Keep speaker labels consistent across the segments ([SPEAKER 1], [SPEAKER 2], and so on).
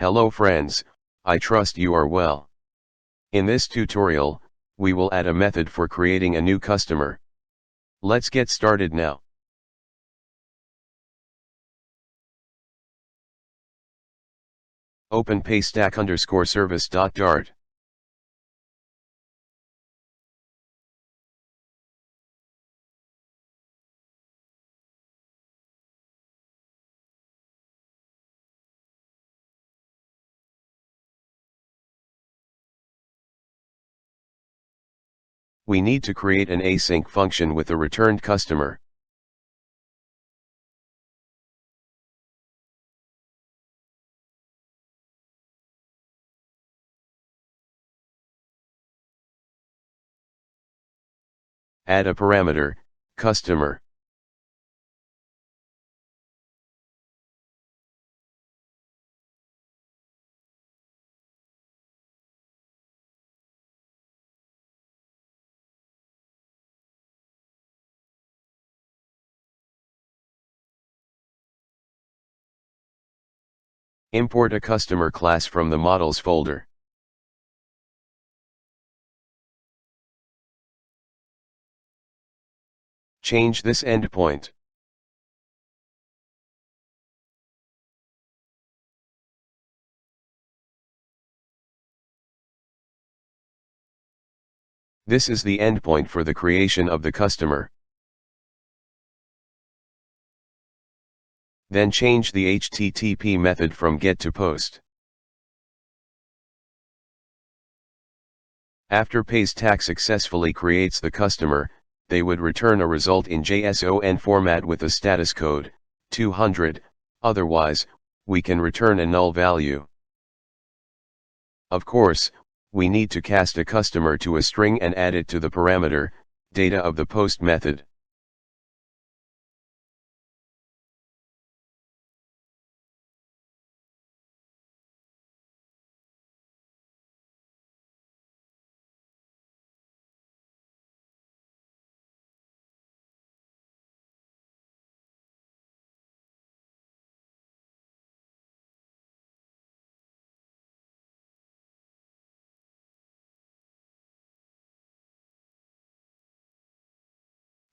[SPEAKER 1] Hello friends, I trust you are well. In this tutorial, we will add a method for creating a new customer. Let's get started now. Open paystack_service.dart. We need to create an async function with a returned customer. Add a parameter, customer. Import a customer class from the models folder. Change this endpoint. This is the endpoint for the creation of the customer. Then change the HTTP method from GET to POST. After Paystack successfully creates the customer, they would return a result in JSON format with a status code, 200, otherwise, we can return a null value. Of course, we need to cast a customer to a string and add it to the parameter, data of the post method.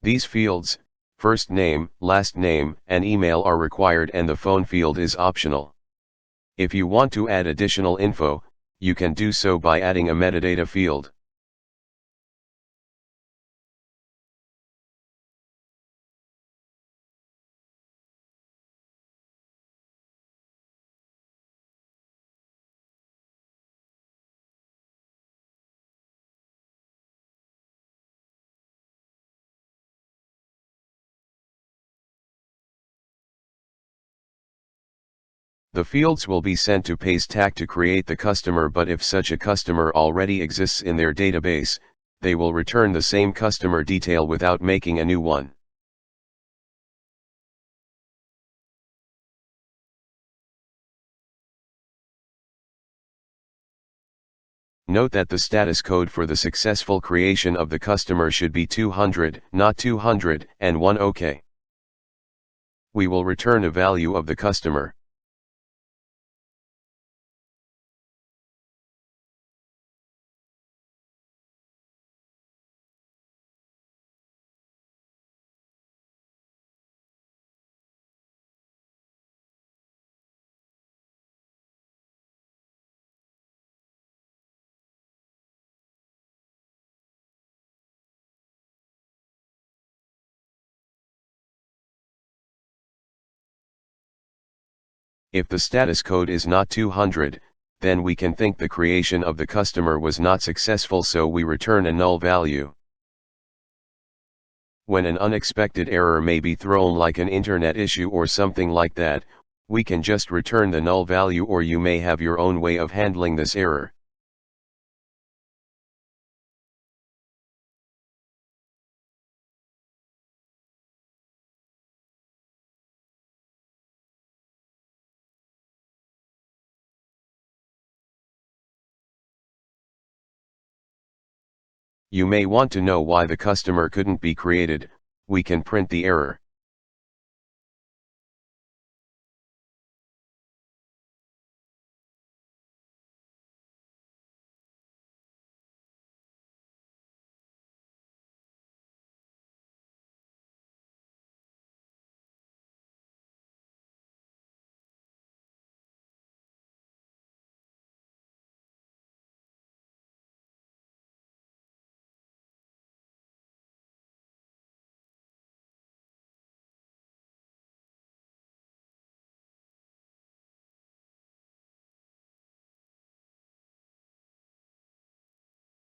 [SPEAKER 1] These fields, first name, last name, and email are required and the phone field is optional. If you want to add additional info, you can do so by adding a metadata field. The fields will be sent to Paystack to create the customer, but if such a customer already exists in their database, they will return the same customer detail without making a new one. Note that the status code for the successful creation of the customer should be 200, not 201. OK. We will return a value of the customer. If the status code is not 200, then we can think the creation of the customer was not successful, so we return a null value. When an unexpected error may be thrown, like an internet issue or something like that, we can just return the null value, or you may have your own way of handling this error. You may want to know why the customer couldn't be created. We can print the error.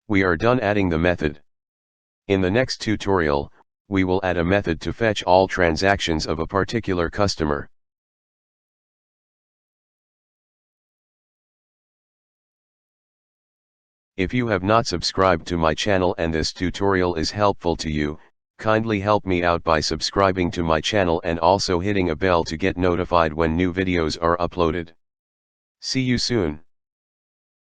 [SPEAKER 1] We are done adding the method. In the next tutorial, we will add a method to fetch all transactions of a particular customer. If you have not subscribed to my channel and this tutorial is helpful to you, kindly help me out by subscribing to my channel and also hitting a bell to get notified when new videos are uploaded. See you soon.